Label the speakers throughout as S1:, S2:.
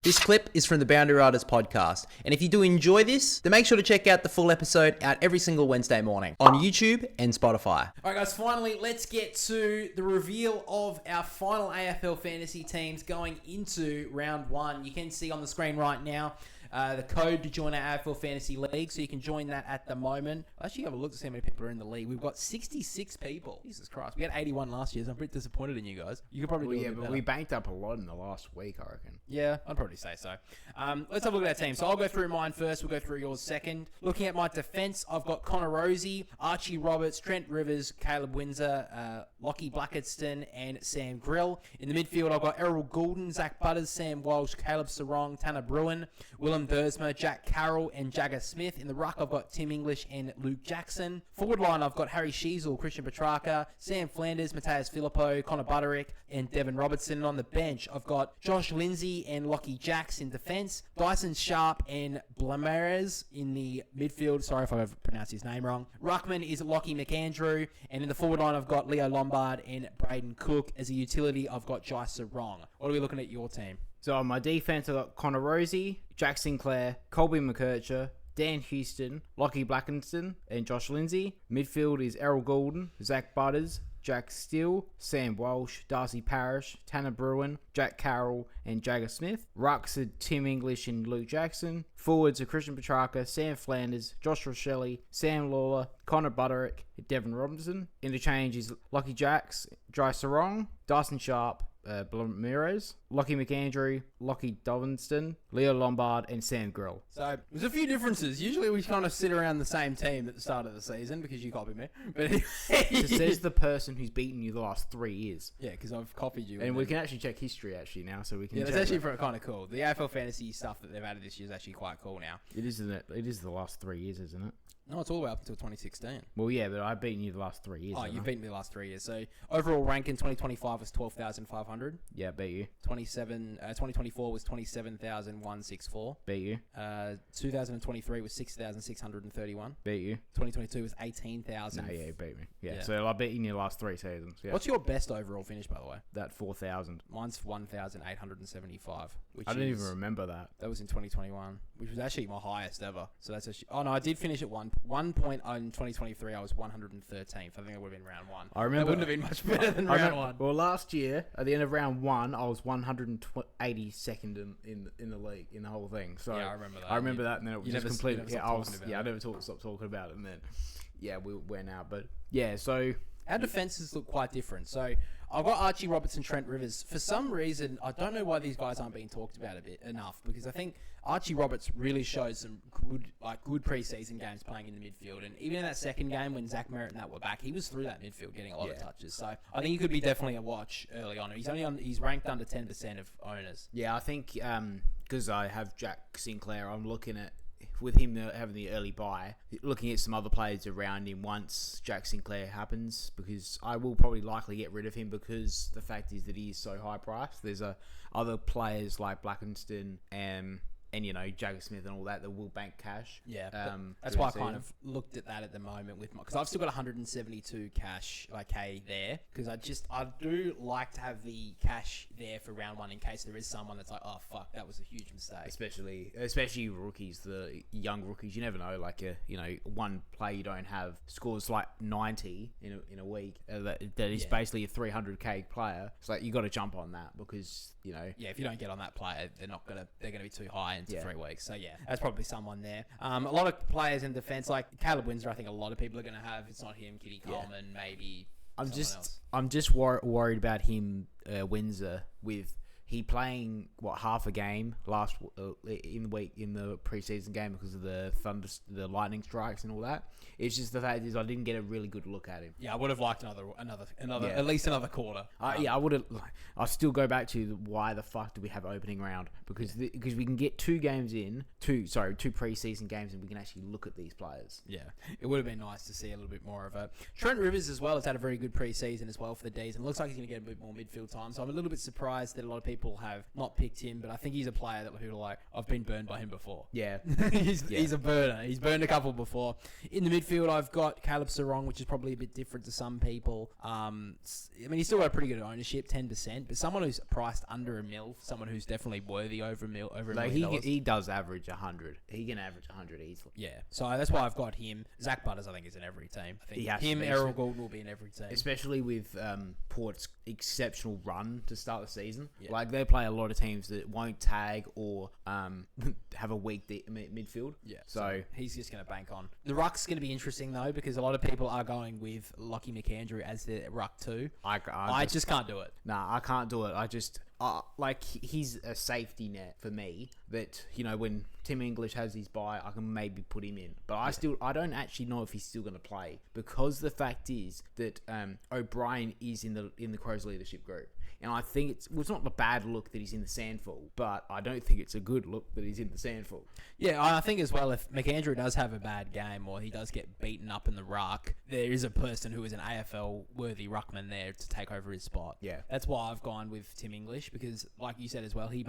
S1: This clip is from the Boundary Riders podcast, and if you do enjoy this, then make sure to check out the full episode out every single Wednesday morning on YouTube and Spotify. Alright guys, finally let's get to the reveal of our final AFL fantasy teams going into round one. You can see on the screen right now the code to join our AFL Fantasy League, so you can join that at the moment. I'll actually have a look to see how many people are in the league. We've got 66 people. Jesus Christ. We had 81 last year, so I'm pretty disappointed in you guys. You could probably do a bit better.
S2: We banked up a lot in the last week, I reckon.
S1: Yeah, I'd probably say so. Let's have a look at our team. So I'll go through mine first. We'll go through yours second. Looking at my defence, I've got Connor Rosie, Archie Roberts, Trent Rivers, Caleb Windsor, Lockie Blackerston, and Sam Grill. In the midfield, I've got Errol Goulden, Zach Butters, Sam Walsh, Caleb Sarong, Tanner Bruin, Willem Dersma, Jack Carroll, and Jagger Smith. In the ruck, I've got Tim English and Luke Jackson. Forward line, I've got Harry Sheasel, Christian Petrarca, Sam Flanders, Matthias Filippo, Connor Butterick, and Devon Robertson. And on the bench, I've got Josh Lindsay and Lockie Jacks in defence, Dyson Sharp and Blamarez in the midfield. Sorry if I've pronounced his name wrong. Ruckman is Lockie McAndrew, and in the forward line, I've got Leo Lombard and Braden Cook. As a utility, I've got Jai Sarong. What are we looking at your team?
S2: So on my defense, I've got Connor Rosie, Jack Sinclair, Colby McKercher, Dan Houston, Lockie Blackinston, and Josh Lindsay. Midfield is Errol Goulden, Zach Butters, Jack Steele, Sam Walsh, Darcy Parish, Tanner Bruin, Jack Carroll, and Jagger Smith. Rucks are Tim English and Luke Jackson. Forwards are Christian Petrarca, Sam Flanders, Josh Rochelle, Sam Lawler, Connor Butterick, Devon Robinson. Interchange is Lockie Jacks, Jai Sarong, Dyson Sharp, Blamirez, Lockie McAndrew, Lockie Dovinston, Leo Lombard, and Sam Grill.
S1: So there's a few differences. Usually we kind of sit around the same team at the start of the season because you copied me. But
S2: it says the person who's beaten you the last 3 years.
S1: Yeah, because I've copied you.
S2: And we can actually check history now, so we can.
S1: Yeah, it's actually kind of cool. The AFL fantasy stuff that they've added this year is actually quite cool now.
S2: It is, isn't it? It is the last 3 years, isn't it?
S1: No, it's all the way up until 2016.
S2: Well, yeah, but I've beaten you the last 3 years.
S1: Oh, you've beaten me the last 3 years. So overall rank in 2025 was 12,500.
S2: Yeah, beat you.
S1: 2024 was 27,164.
S2: Beat you.
S1: 2023 was 6,631.
S2: Beat you.
S1: 2022 was 18,000.
S2: No, yeah, you beat me. Yeah, so I've beaten you the last 3 seasons. Yeah.
S1: What's your best overall finish, by the way?
S2: That 4,000.
S1: Mine's 1,875.
S2: I don't even remember that.
S1: That was in 2021, which was actually my highest ever. So that's actually... Oh, no, I did finish at one point in 2023. I was 113th. I think it would have been round one.
S2: I remember...
S1: That wouldn't have been much better than round one.
S2: Well, last year, at the end of round one, I was 182nd in the league, in the whole thing. So
S1: yeah, I remember that.
S2: I remember that, and then it was just completely... I never stopped talking about it, and then... Yeah, we went out. But, yeah, so...
S1: Our defenses look quite different. So I've got Archie Roberts and Trent Rivers. For some reason, I don't know why these guys aren't being talked about enough, because I think Archie Roberts really showed some good preseason games playing in the midfield. And even in that second game when Zach Merritt and that were back, he was through that midfield getting a lot of touches. So I think he could be definitely a watch early on. He's ranked under 10% of owners.
S2: Yeah, I think because I have Jack Sinclair, I'm looking at, with him having the early bye, looking at some other players around him once Jack Sinclair happens, because I will probably likely get rid of him, because the fact is that he is so high priced. There's other players like Blackinston and you know, Jagger Smith and all that will bank cash.
S1: Yeah, that's why I kind of looked at that at the moment with because I've still got 172 cash K there, because I do like to have the cash there for round one in case there is someone that's like, oh fuck, that was a huge mistake.
S2: Especially rookies, the young rookies. You never know. Like one play you don't have scores like 90 in a week. That is basically a 300k player. It's like you got to jump on that, because you know.
S1: Yeah, if you don't get on that player, they're gonna be too high into 3 weeks. So yeah, that's probably someone there. A lot of players in defense, like Caleb Windsor, I think a lot of people are going to have. It's not him. Kitty Coleman, maybe.
S2: I'm just worried about him, Windsor, with he playing half a game last in the preseason game because of the lightning strikes and all that. It's just the fact is I didn't get a really good look at him.
S1: Yeah, I would have liked another at least another quarter.
S2: I would have. I'll still go back to why the fuck do we have opening round? Because we can get 2 preseason games, and we can actually look at these players.
S1: Yeah, it would have been nice to see a little bit more of a Trent Rivers as well. Has had a very good preseason as well for the D's, and looks like he's going to get a bit more midfield time. So I'm a little bit surprised that a lot of people people have not picked him, but I think he's a player that people are like, I've been burned by him before.
S2: Yeah.
S1: He's a burner. He's burned a couple before. In the midfield, I've got Caleb Sarong, which is probably a bit different to some people. I mean, he's still got a pretty good ownership, 10%, but someone who's priced under a mil, someone who's definitely worthy over a million.
S2: He does average 100. He can average 100 easily.
S1: Yeah, so that's why I've got him. Zach Butters, I think, is in every team. I think him, Errol Gould will be in every team.
S2: Especially with Port's exceptional run to start the season. Yeah. Like, they play a lot of teams that won't tag or have a weak midfield.
S1: Yeah, so he's just going to bank on. The ruck's going to be interesting, though, because a lot of people are going with Lockie McAndrew as the ruck too. I just can't do it.
S2: Nah, I can't do it. I just... he's a safety net for me that, when Tim English has his bye, I can maybe put him in. But I don't actually know if he's still going to play, because the fact is that O'Brien is in the Crows leadership group. And I think it's not a bad look that he's in the Sandful, but I don't think it's a good look that he's in the Sandful.
S1: Yeah, I think as well, if McAndrew does have a bad game or he does get beaten up in the ruck, there is a person who is an AFL-worthy ruckman there to take over his spot.
S2: Yeah.
S1: That's why I've gone with Tim English, because like you said as well, he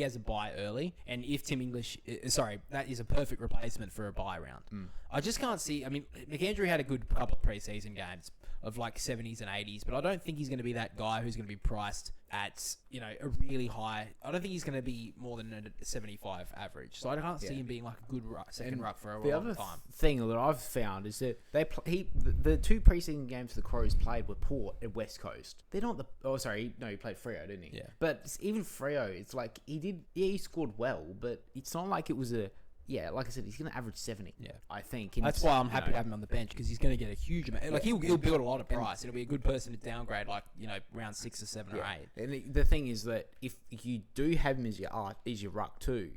S1: has a bye early, and if Tim English... that is a perfect replacement for a bye round. I just can't see... I mean, McAndrew had a good couple of preseason games of like 70s and 80s, but I don't think he's going to be that guy who's going to be priced at, a really high... I don't think he's going to be more than a 75 average. So I can't see him being like a good second ruck for a long time.
S2: The other thing that I've found is that the two preseason games the Crows played were Port and West Coast. They're not the... Oh, sorry. No, he played Freo, didn't he?
S1: Yeah.
S2: But even Freo, it's like he scored well, but it's not like it was a... Yeah, like I said, he's going to average 70.
S1: Yeah,
S2: I think.
S1: That's why I'm happy to have him on the bench, because he's going to get a huge amount. Like he'll build a lot of price. It'll be a good person to downgrade, like round 6 or 7 or 8.
S2: And the thing is that if you do have him as your ruck too,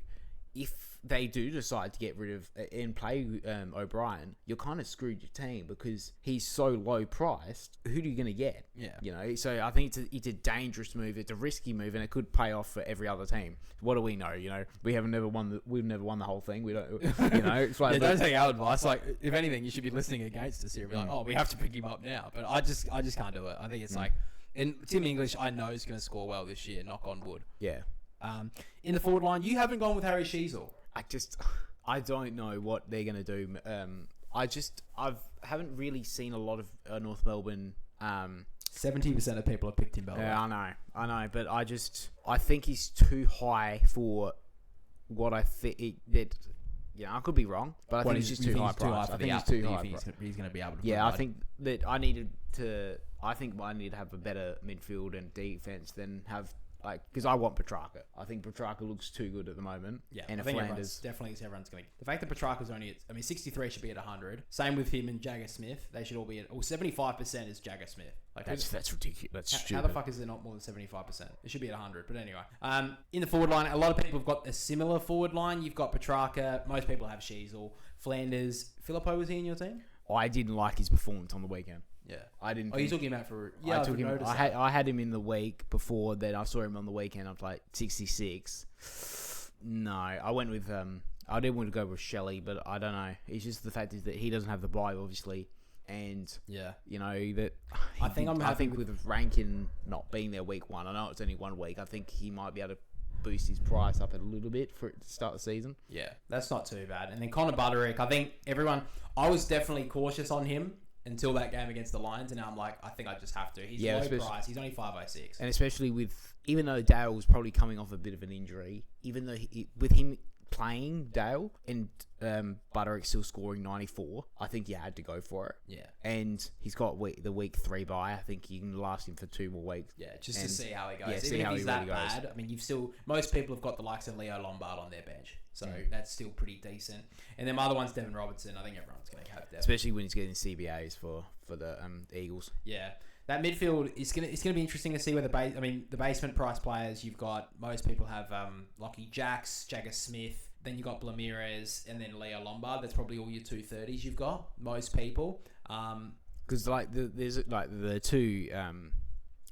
S2: if they do decide to get rid of and play O'Brien, you're kind of screwed your team, because he's so low priced. Who are you going to get?
S1: Yeah.
S2: So I think it's a dangerous move. It's a risky move, and it could pay off for every other team. What do we know? We've never won the whole thing. We don't. It's like
S1: don't take our advice. Like, if anything, you should be listening against us here. Be like, oh, we have to pick him up now. But I just can't do it. I think it's like, and Tim English, I know is going to score well this year. Knock on wood.
S2: Yeah.
S1: In the forward line, you haven't gone with Harry Sheasel.
S2: I don't know what they're going to do. I haven't really seen a lot of North Melbourne.
S1: 70% of people have picked him.
S2: Yeah, I know, but I think he's too high for what I think that. Yeah, I could be wrong, but I think he's just too high price. I think he's too high.
S1: He's going to be able to.
S2: Yeah, I think that I need to have a better midfield and defense than have. Because I want Petrarca. I think Petrarca looks too good at the moment.
S1: Yeah,
S2: and
S1: I think
S2: Flanders
S1: everyone's going to... The fact that Petrarca's only at... 63 should be at 100. Same with him and Jagger Smith. They should all be at... 75% is Jagger Smith.
S2: That's ridiculous. That's stupid.
S1: How the fuck is there not more than 75%? It should be at 100. But anyway. In the forward line, a lot of people have got a similar forward line. You've got Petrarca. Most people have Sheasel. Flanders. Filippo, was he in your team?
S2: I didn't like his performance on the weekend.
S1: Yeah,
S2: I didn't.
S1: Oh, you took him out for? Yeah,
S2: I had him in the week before. Then I saw him on the weekend. I was like 66. No, I went with I didn't want to go with Shelley, but I don't know. It's just the fact is that he doesn't have the bye, obviously, and that
S1: I think
S2: with Rankin not being there week 1. I know it's only 1 week. I think he might be able to boost his price up a little bit for it to start the season.
S1: Yeah, that's not too bad. And then Connor Butterick, I think I was definitely cautious on him until that game against the Lions, and now I'm like, I think I just have to. He's low price. He's only 506.
S2: And especially even though Dale was probably coming off a bit of an injury, even though with him playing Dale and Butterick still scoring 94, I think you had to go for it.
S1: Yeah.
S2: And he's got the week 3 bye. I think you can last him for 2 more weeks.
S1: Yeah, to see how he goes. Even if he's that bad, I mean, most people have got the likes of Leo Lombard on their bench. So that's still pretty decent. And then my other one's Devin Robertson. I think everyone's going to have Devin.
S2: Especially when he's getting CBAs for the Eagles.
S1: Yeah. That midfield is it's gonna be interesting to see where the basement price players you've got. Most people have Lockie Jacks, Jagger Smith. Then you got Blamirez and then Leo Lombard. That's probably all your 230s you've got. Most people.
S2: Because there's the 2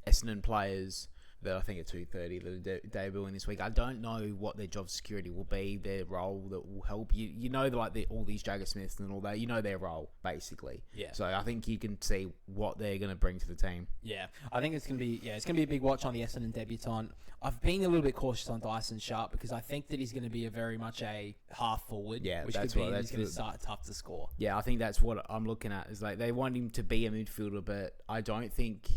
S2: Essendon players that I think at 2:30 that are debuting this week. I don't know what their job security will be, their role that will help you. You know, all these Jagger Smiths and all that. You know their role basically.
S1: Yeah.
S2: So I think you can see what they're going to bring to the team.
S1: Yeah, I think it's gonna be a big watch on the Essendon debutant. I've been a little bit cautious on Dyson Sharp because I think that he's going to be very much a half forward.
S2: Yeah,
S1: which
S2: that's
S1: could
S2: what
S1: be
S2: that's
S1: going to
S2: good.
S1: start tough to score.
S2: Yeah, I think that's what I'm looking at. Is like they want him to be a midfielder, but I don't think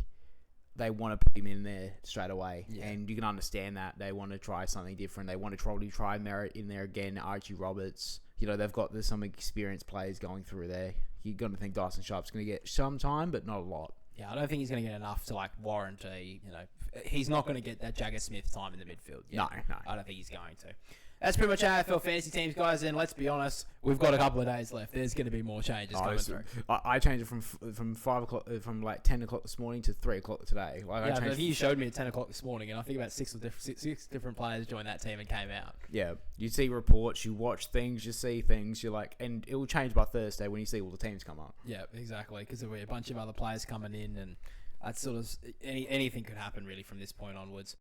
S2: they want to put him in there straight away.
S1: Yeah.
S2: And you can understand that they want to try something different. They want to probably try Merritt in there again. Archie Roberts. You know, there's some experienced players going through there. You're going to think Dyson Sharp's going to get some time, but not a lot.
S1: Yeah, I don't think he's going to get enough to warrant he's not going to get that Jagger Smith time in the midfield.
S2: No.
S1: I don't think he's going to. That's pretty much our AFL fantasy teams, guys. And let's be honest, we've got a couple of days left. There's going to be more changes coming through.
S2: I changed it from 5 o'clock, from 10 o'clock this morning to 3 o'clock today.
S1: I think you showed me at 10 o'clock this morning, and I think about six different players joined that team and came out.
S2: Yeah, you see reports, you watch things, you see things, you're like, and it will change by Thursday when you see all the teams come up.
S1: Yeah, exactly, because there'll be a bunch of other players coming in, and that's sort of anything could happen really from this point onwards.